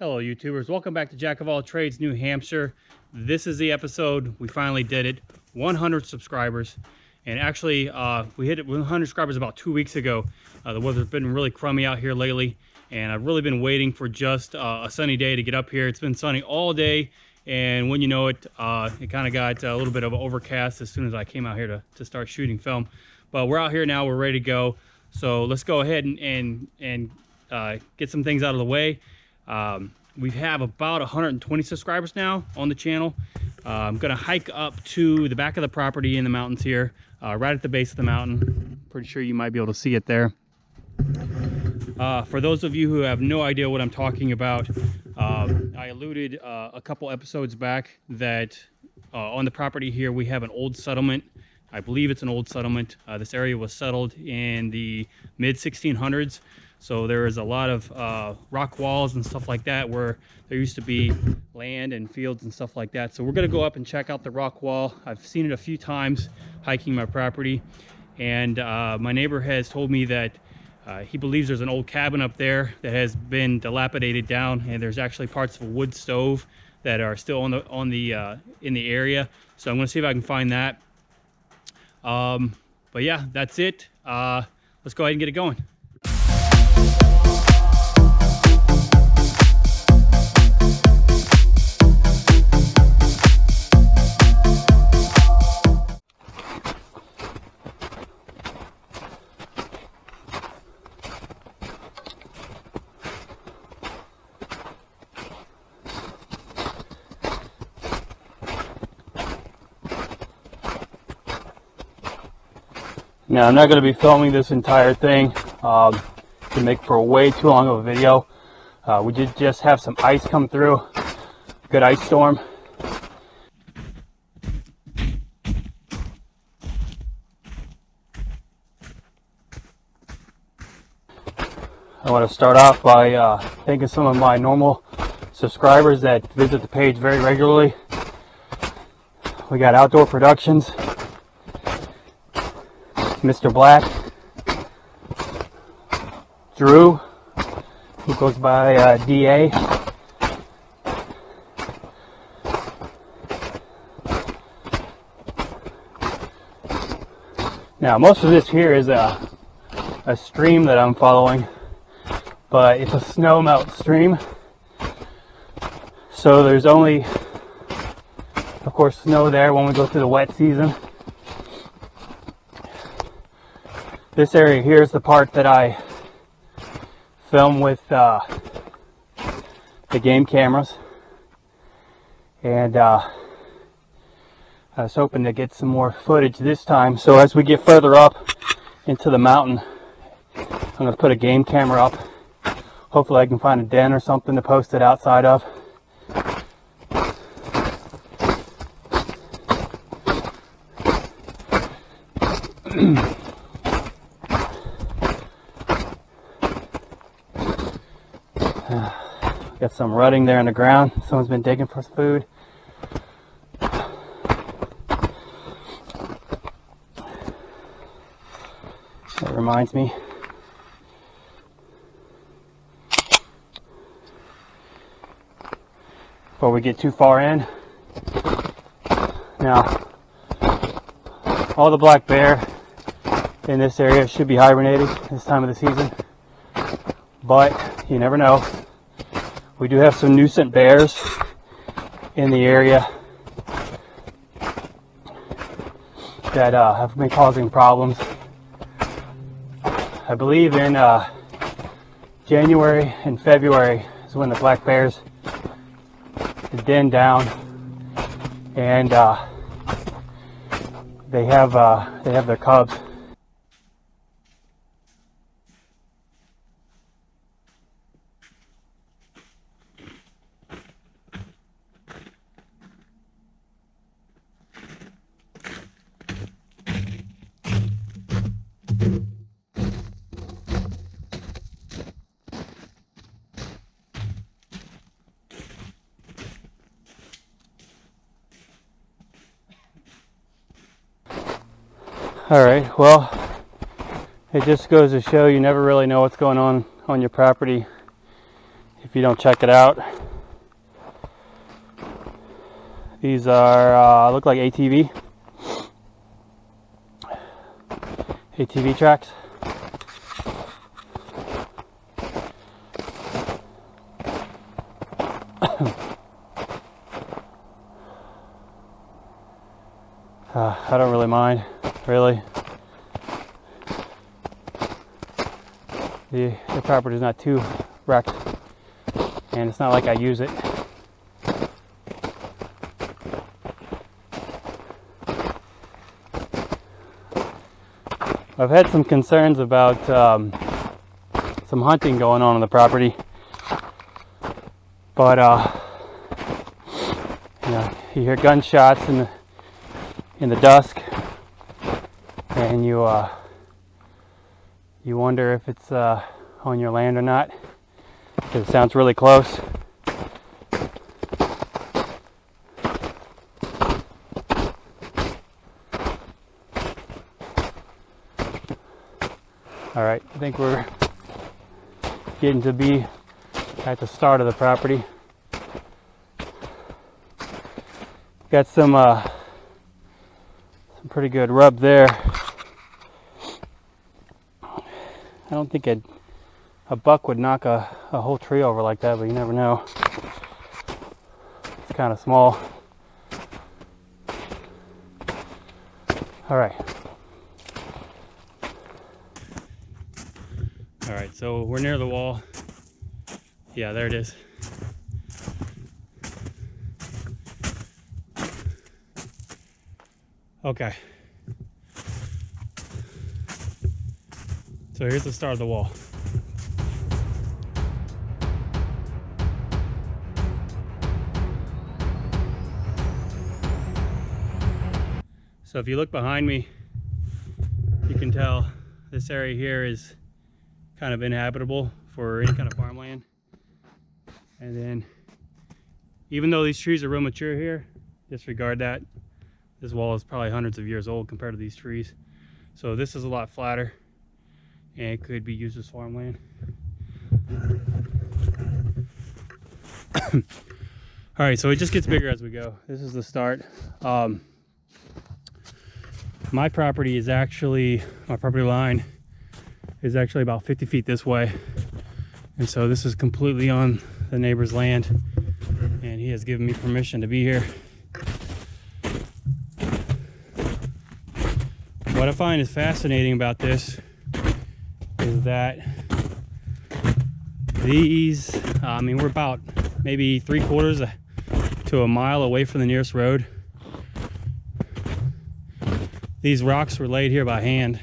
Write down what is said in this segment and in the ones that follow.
Hello YouTubers, welcome back to Jack of All Trades, New Hampshire. This is the episode. We finally did it. 100 subscribers. And actually, we hit 100 subscribers about 2 weeks ago. The weather's been really crummy out here lately, and I've really been waiting for just a sunny day to get up here. It's been sunny all day, and when you know it, it kind of got a little bit of overcast as soon as I came out here to start shooting film. But we're out here now, we're ready to go. So let's go ahead and get some things out of the way. We have about 120 subscribers now on the channel. I'm gonna hike up to the back of the property in the mountains here, right at the base of the mountain. Pretty sure you might be able to see it there. For those of you who have no idea what I'm talking about, I alluded a couple episodes back that on the property here we have an old settlement. I believe it's an old settlement. This area was settled in the mid 1600s. So there is a lot of rock walls and stuff like that where there used to be land and fields and stuff like that. So we're gonna go up and check out the rock wall. I've seen it a few times hiking my property. And my neighbor has told me that he believes there's an old cabin up there that has been dilapidated down, and there's actually parts of a wood stove that are still in the area. So I'm gonna see if I can find that. But yeah, that's it. Let's go ahead and get it going. Now, I'm not going to be filming this entire thing to make for way too long of a video. We did just have some ice come through, good ice storm. I want to start off by thanking some of my normal subscribers that visit the page very regularly. We got Outdoor Productions, Mr. Black, Drew, who goes by DA, now most of this here is a stream that I'm following, but it's a snow melt stream, so there's only, of course, snow there when we go through the wet season. This area here is the part that I film with the game cameras, and I was hoping to get some more footage this time. So as we get further up into the mountain, I'm going to put a game camera up. Hopefully I can find a den or something to post it outside of. Got some rutting there in the ground. Someone's been digging for food. That reminds me. Before we get too far in. Now, all the black bear in this area should be hibernating this time of the season, but you never know. We do have some nuisance bears in the area that have been causing problems. I believe in January and February is when the black bears den down, and they have their cubs. All right, well, it just goes to show you never really know what's going on your property. if you don't check it out. These are look like ATV tracks. I don't really mind, really. The property is not too wrecked, and it's not like I use it. I've had some concerns about some hunting going on the property, but you know, you hear gunshots in the dusk, and you wonder if it's on your land or not, because it sounds really close. All right, I think we're getting to be at the start of the property. Got some pretty good rub there. I don't think a buck would knock a whole tree over like that, but you never know. It's kind of small. All right. All right, so we're near the wall. Yeah, there it is. Okay. So here's the start of the wall. So if you look behind me, you can tell this area here is kind of inhabitable for any kind of farmland. And then, even though these trees are real mature here, disregard that. This wall is probably hundreds of years old compared to these trees. So this is a lot flatter, and it could be used as farmland. All right, so it just gets bigger as we go. This is the start. My property line is actually about 50 feet this way. And so this is completely on the neighbor's land, and he has given me permission to be here. What I find is fascinating about this is that these, we're about maybe 3/4 to a mile away from the nearest road. These rocks were laid here by hand.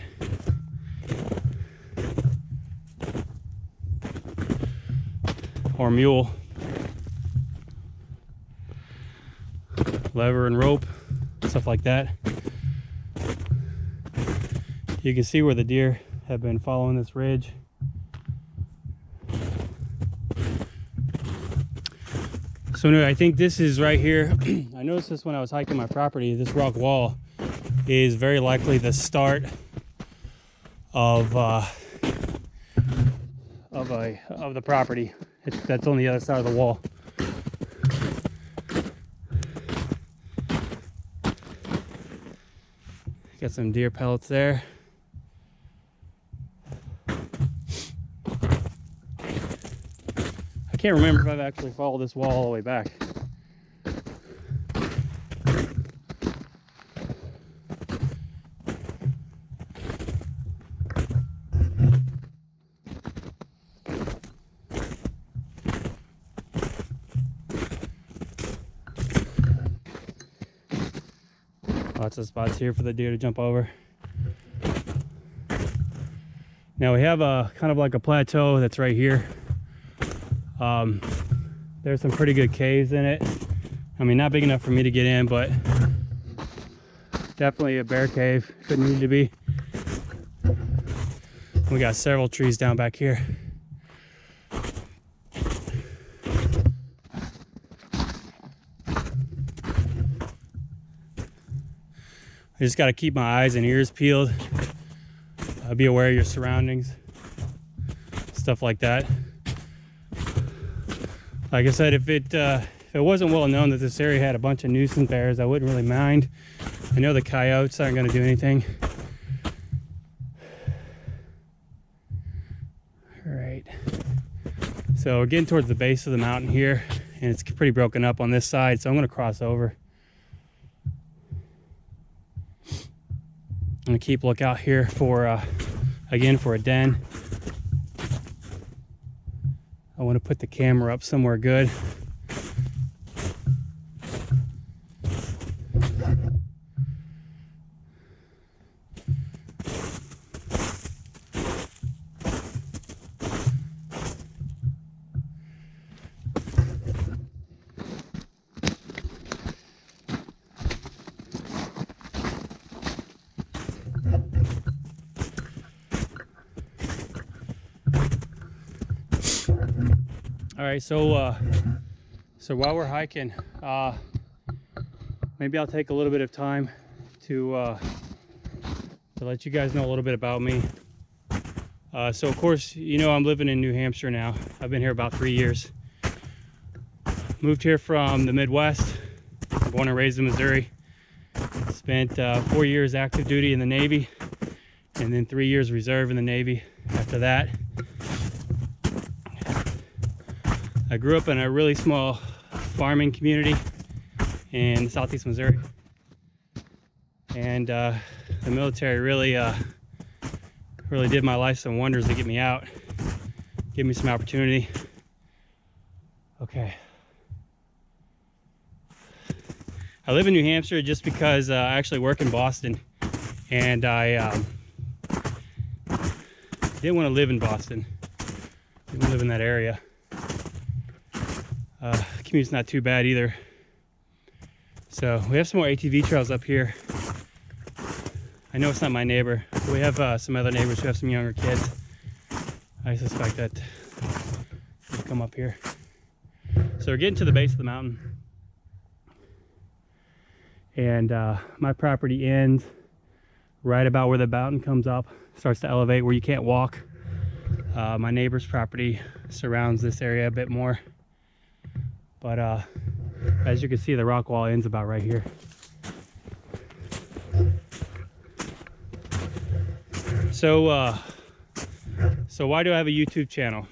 Or mule. Lever and rope, stuff like that. You can see where the deer have been following this ridge. So anyway, I think this is right here. I noticed this when I was hiking my property. This rock wall is very likely the start of the property. That's on the other side of the wall. Got some deer pellets there. I can't remember if I've actually followed this wall all the way back. Lots of spots here for the deer to jump over. Now we have a kind of like a plateau that's right here. There's some pretty good caves in it. I mean, not big enough for me to get in, but definitely a bear cave. Couldn't need to be. We got several trees down back here. I just got to keep my eyes and ears peeled. Be aware of your surroundings, stuff like that. Like I said, if it wasn't well known that this area had a bunch of nuisance bears, I wouldn't really mind. I know the coyotes aren't going to do anything. All right. So we're getting towards the base of the mountain here, and it's pretty broken up on this side, so I'm going to cross over. I'm going to keep lookout here for, again, for a den. I want to put the camera up somewhere good. All right, so while we're hiking, maybe I'll take a little bit of time to let you guys know a little bit about me. So of course, you know, I'm living in New Hampshire now. I've been here about 3 years. Moved here from the Midwest, born and raised in Missouri. Spent 4 years active duty in the Navy, and then 3 years reserve in the Navy after that. I grew up in a really small farming community in southeast Missouri, and the military really did my life some wonders to get me out, give me some opportunity. Okay. I live in New Hampshire just because I actually work in Boston, and I didn't want to live in Boston. Didn't want to live in that area. Commute's not too bad either. So we have some more ATV trails up here. I know it's not my neighbor, but we have some other neighbors who have some younger kids. I suspect that they'll come up here. So we're getting to the base of the mountain, and my property ends right about where the mountain comes up, starts to elevate where you can't walk. My neighbor's property surrounds this area a bit more. But as you can see, the rock wall ends about right here. So why do I have a YouTube channel?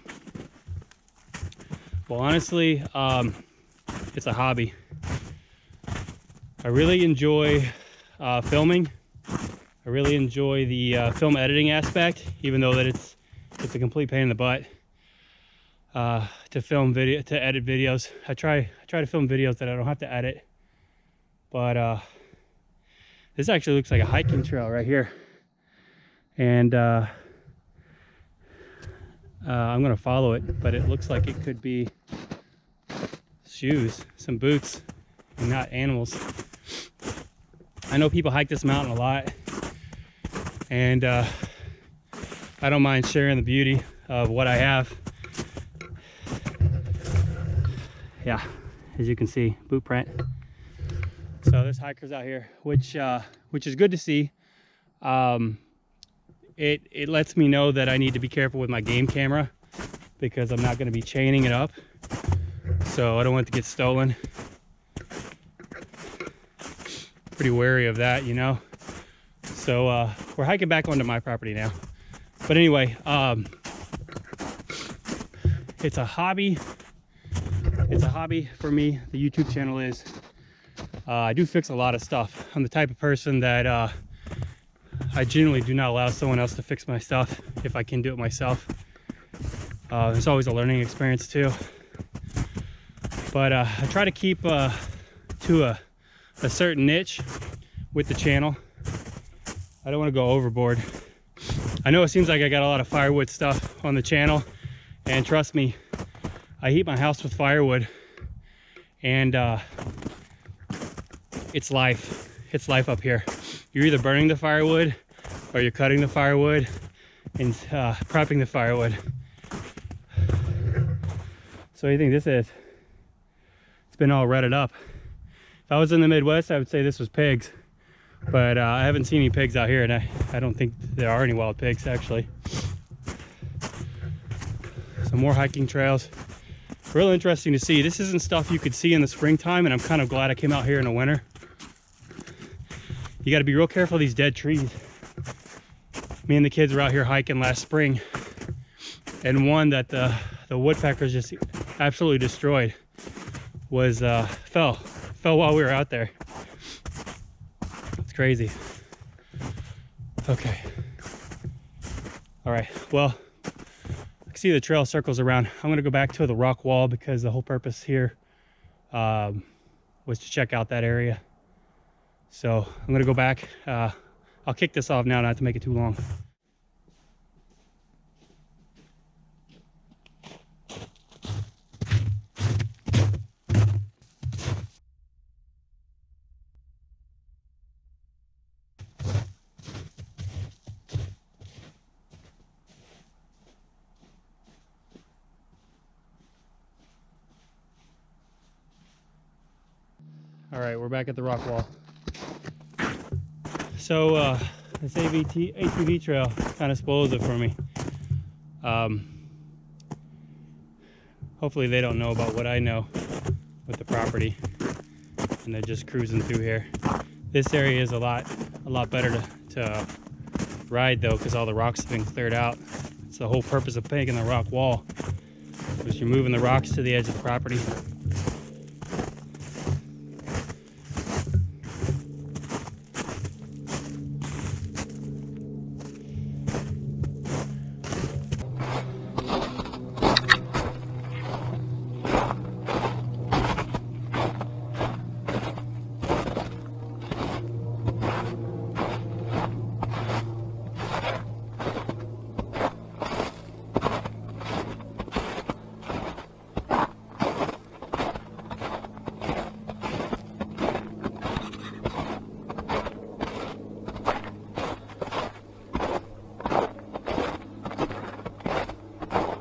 Well, honestly, it's a hobby. I really enjoy filming. I really enjoy the film editing aspect, even though that it's a complete pain in the butt. To edit videos. I try to film videos that I don't have to edit, but this actually looks like a hiking trail right here, and I'm gonna follow it, but it looks like it could be shoes, some boots, and not animals. I know people hike this mountain a lot, and I don't mind sharing the beauty of what I have. Yeah, as you can see, boot print. So there's hikers out here, which is good to see. It lets me know that I need to be careful with my game camera, because I'm not going to be chaining it up, so I don't want it to get stolen. Pretty wary of that, you know. So we're hiking back onto my property now. But anyway, it's a hobby. It's a hobby for me. The YouTube channel is. I do fix a lot of stuff. I'm the type of person that I generally do not allow someone else to fix my stuff if I can do it myself. There's always a learning experience too. But I try to keep to a certain niche with the channel. I don't want to go overboard. I know it seems like I got a lot of firewood stuff on the channel, and trust me, I heat my house with firewood, and it's life. It's life up here. You're either burning the firewood, or you're cutting the firewood and prepping the firewood. So what do you think this is? It's been all rutted up. If I was in the Midwest, I would say this was pigs, but I haven't seen any pigs out here, and I don't think there are any wild pigs actually. Some more hiking trails. real interesting to see. This isn't stuff you could see in the springtime, and I'm kind of glad I came out here in the winter. You got to be real careful of these dead trees. Me and the kids were out here hiking last spring, and one that the woodpeckers just absolutely destroyed was fell while we were out there. It's crazy. Okay. All right, well, I can see the trail circles around. I'm gonna go back to the rock wall because the whole purpose here was to check out that area. So I'm gonna go back. I'll kick this off now, not to make it too long. All right, we're back at the rock wall. So this ATV trail kind of spoils it for me. Hopefully they don't know about what I know with the property, and they're just cruising through here. This area is a lot better to ride though, because all the rocks have been cleared out. It's the whole purpose of making the rock wall, is you're moving the rocks to the edge of the property.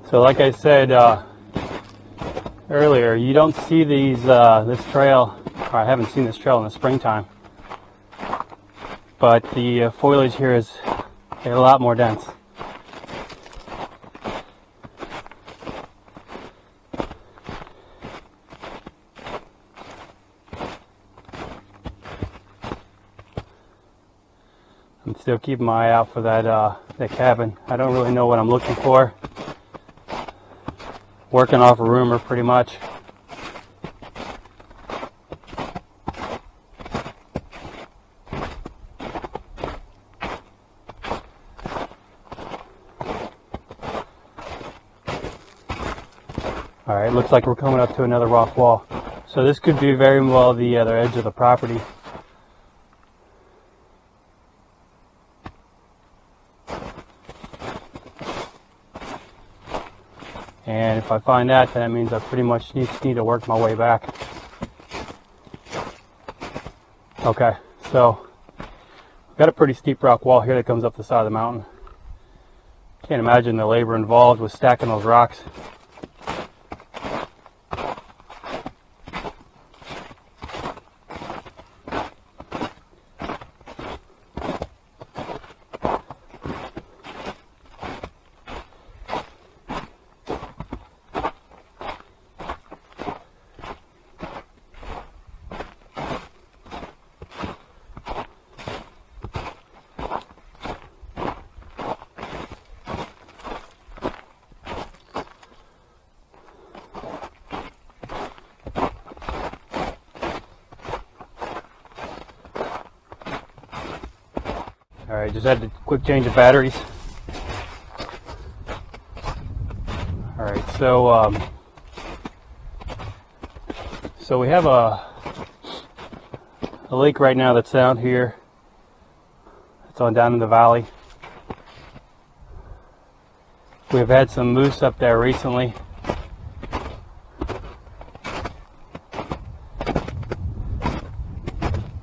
So like I said earlier, you don't see this trail, or I haven't seen this trail in the springtime, but the foliage here is a lot more dense. I'm still keeping my eye out for that cabin. I don't really know what I'm looking for. Working off a rumor pretty much. All right, looks like we're coming up to another rock wall. So this could be very well the other edge of the property. And if I find that, then that means I pretty much need to work my way back. Okay, so we've got a pretty steep rock wall here that comes up the side of the mountain. Can't imagine the labor involved with stacking those rocks. Alright, just had a quick change of batteries. Alright, so we have a lake right now that's out here. It's on down in the valley. We've had some moose up there recently.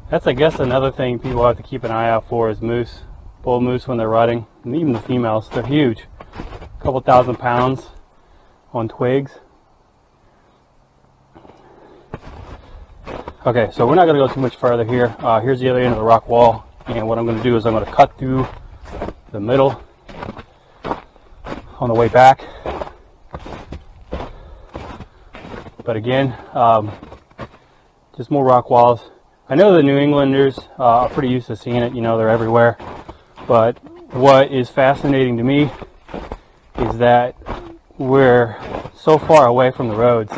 That's, I guess, another thing people have to keep an eye out for is moose. Bull moose when they're rutting, and even the females, they're huge. A couple thousand pounds on twigs. Okay, so we're not going to go too much further here. Here's the other end of the rock wall, and what I'm going to do is I'm going to cut through the middle on the way back. But again, just more rock walls. I know the New Englanders are pretty used to seeing it, you know, they're everywhere. But what is fascinating to me is that we're so far away from the roads,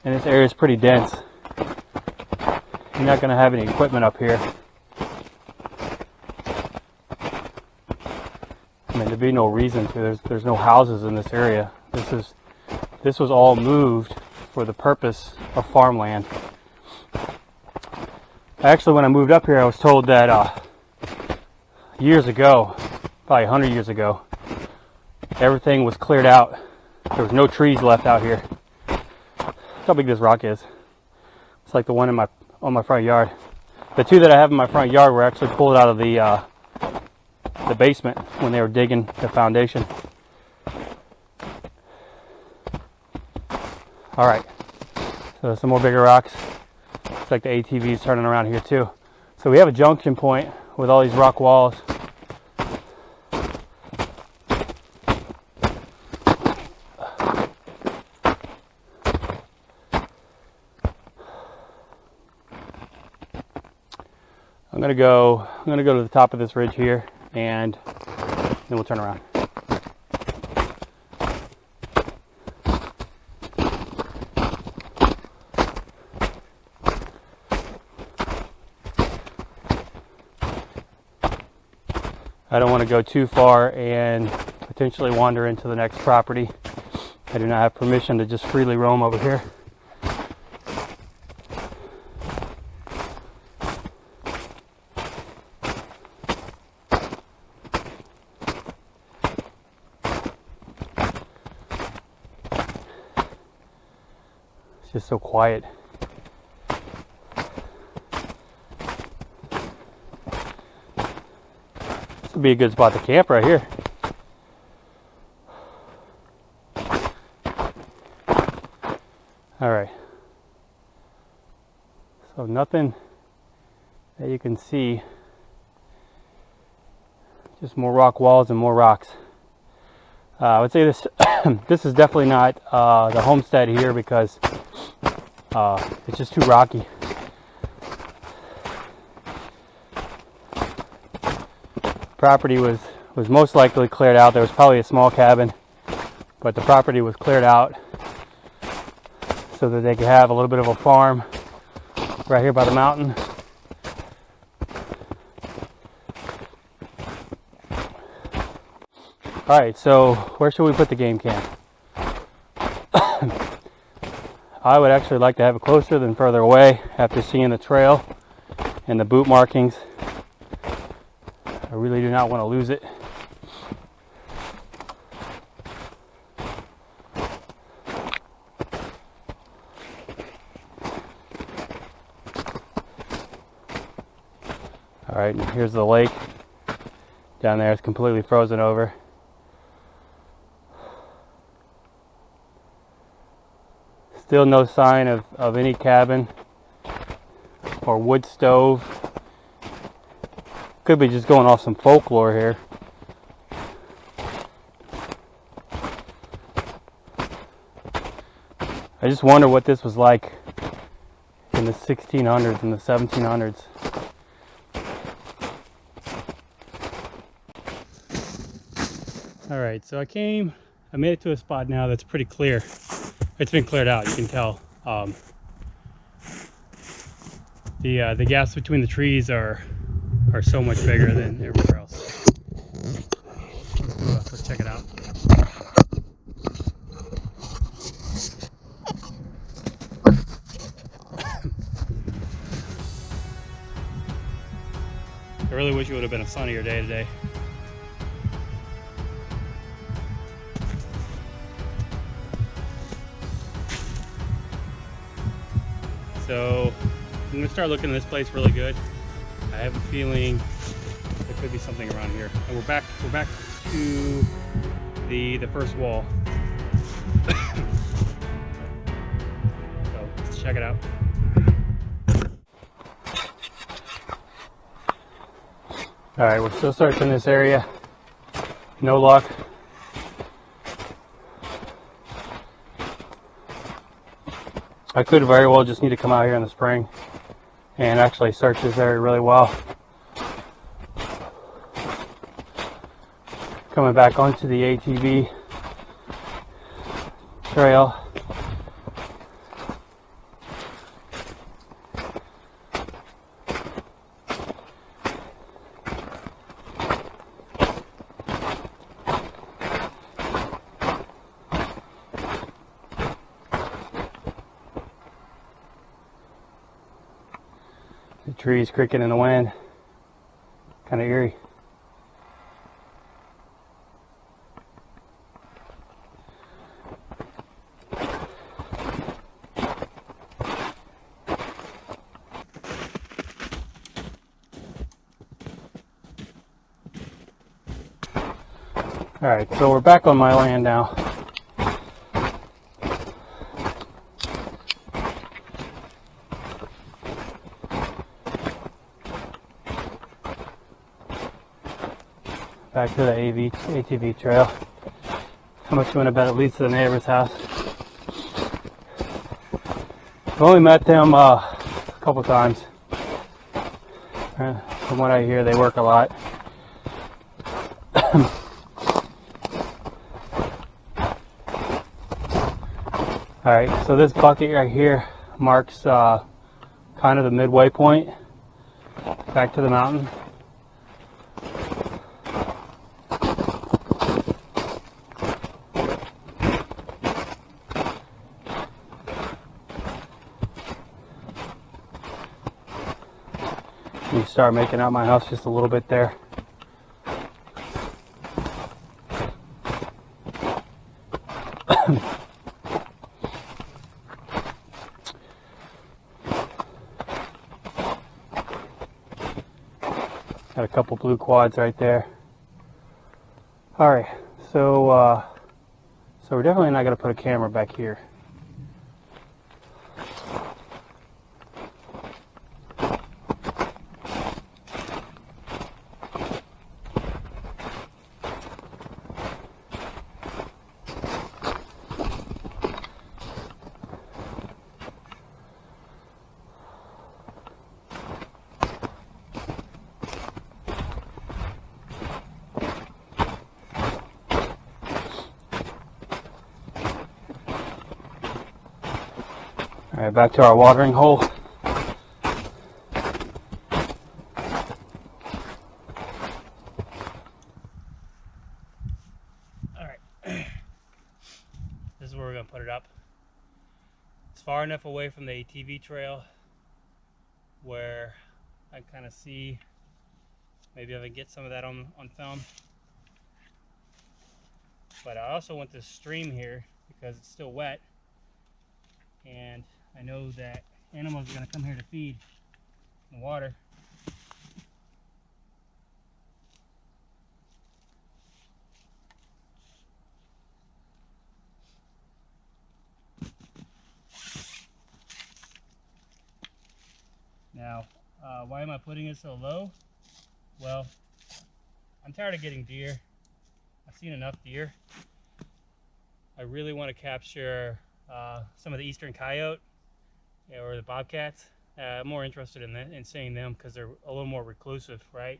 and this area is pretty dense. You're not going to have any equipment up here. I mean, there'd be no reason to. There's no houses in this area. This was all moved for the purpose of farmland. Actually, when I moved up here, I was told that years ago, probably 100 years ago, everything was cleared out. There was no trees left out here. Look how big this rock is. It's like the one on my front yard. The two that I have in my front yard were actually pulled out of the basement when they were digging the foundation. All right, so some more bigger rocks. Looks like the ATV's turning around here too. So we have a junction point with all these rock walls. I'm gonna go to the top of this ridge here, and then we'll turn around. I don't want to go too far and potentially wander into the next property. I do not have permission to just freely roam over here. It's just so quiet. This would be a good spot to camp right here. All right. So nothing that you can see. Just more rock walls and more rocks. I would say this this is definitely not the homestead here because it's just too rocky. Property was most likely cleared out. There was probably a small cabin, but the property was cleared out so that they could have a little bit of a farm right here by the mountain. All right, so where should we put the game camp? I would actually like to have it closer than further away after seeing the trail and the boot markings. I really do not want to lose it. All right, and here's the lake. Down there it's completely frozen over. Still no sign of any cabin or wood stove. Could be just going off some folklore here. I just wonder what this was like in the 1600s and the 1700s. All right, so I made it to a spot now that's pretty clear. It's been cleared out, you can tell. The gaps between the trees are so much bigger than everywhere else. Let's check it out. I really wish it would have been a sunnier day today. So I'm gonna start looking at this place really good. I have a feeling there could be something around here. And we're back to the first wall. So let's check it out. All right, we're still searching this area. No luck. I could very well just need to come out here in the spring and actually search this area really well. Coming back onto the ATV trail. The trees creaking in the wind, kind of eerie. All right, so we're back on my land now. Back to the ATV trail. How much you want to bet it leads to the neighbor's house? I've only met them a couple times. From what I hear, they work a lot. Alright, so this bucket right here marks kind of the midway point back to the mountain. You start making out my house just a little bit there. Got a couple blue quads right there. All right, so we're definitely not going to put a camera back here. All right, back to our watering hole. All right, this is where we're gonna put it up. It's far enough away from the ATV trail where I kind of see maybe I can get some of that on film. But I also want this stream here because it's still wet, and I know that animals are going to come here to feed in the water. Now, why am I putting it so low? Well, I'm tired of getting deer. I've seen enough deer. I really want to capture some of the eastern coyote or the bobcats. I'm more interested in seeing them because they're a little more reclusive, right?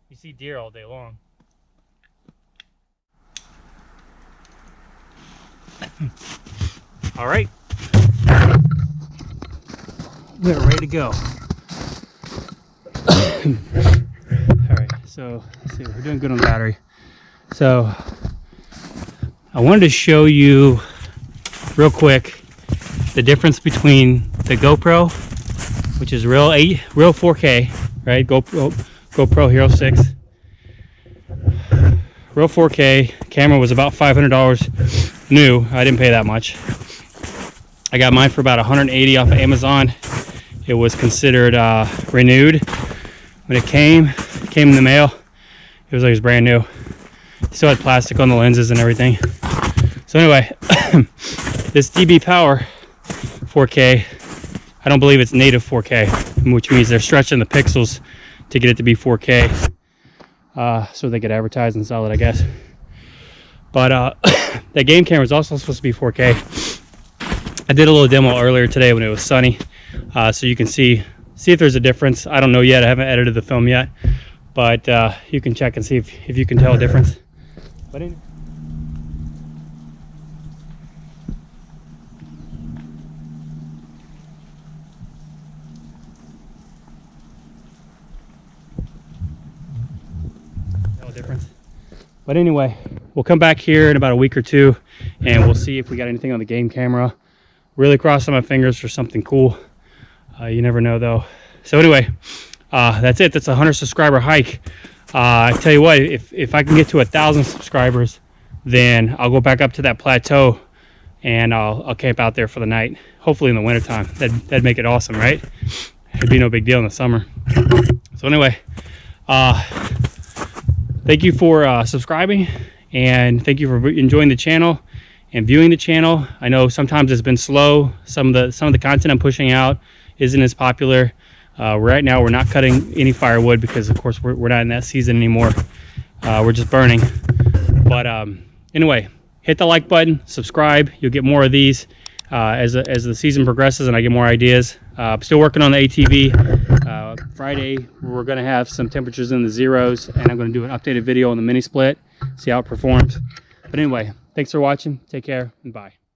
You see deer all day long. All right, we're ready to go. All right, so let's see, we're doing good on the battery. So I wanted to show you real quick the difference between the GoPro, which is real 4K, right? GoPro Hero 6, real 4K. Camera was about $500 new. I didn't pay that much. I got mine for about $180 off of Amazon. It was considered renewed when it came in the mail. It was like it was brand new. Still had plastic on the lenses and everything. So anyway, this DB Power 4K, I don't believe it's native 4K, which means they're stretching the pixels to get it to be 4K, so they could advertise and sell it, I guess. But that game camera is also supposed to be 4K. I did a little demo earlier today when it was sunny, so you can see if there's a difference. I don't know yet. I haven't edited the film yet, but you can check and see if you can tell a difference. But anyway. Difference. But anyway, we'll come back here in about a week or two and we'll see if we got anything on the game camera. Really crossing my fingers for something cool. You never know though. So anyway, that's it. That's a 100 subscriber hike. I tell you what, if I can get to 1,000 subscribers, then I'll go back up to that plateau and I'll camp out there for the night. Hopefully in the wintertime. That'd make it awesome, right? It'd be no big deal in the summer. So anyway, thank you for subscribing, and thank you for enjoying the channel and viewing the channel. I know sometimes it's been slow. Some of the content I'm pushing out isn't as popular. Right now we're not cutting any firewood because of course we're not in that season anymore. We're just burning. But anyway, hit the like button, subscribe. You'll get more of these as the season progresses and I get more ideas. I'm still working on the ATV. Friday we're going to have some temperatures in the zeros and I'm going to do an updated video on the mini split, see how it performs. But anyway, thanks for watching. Take care and bye.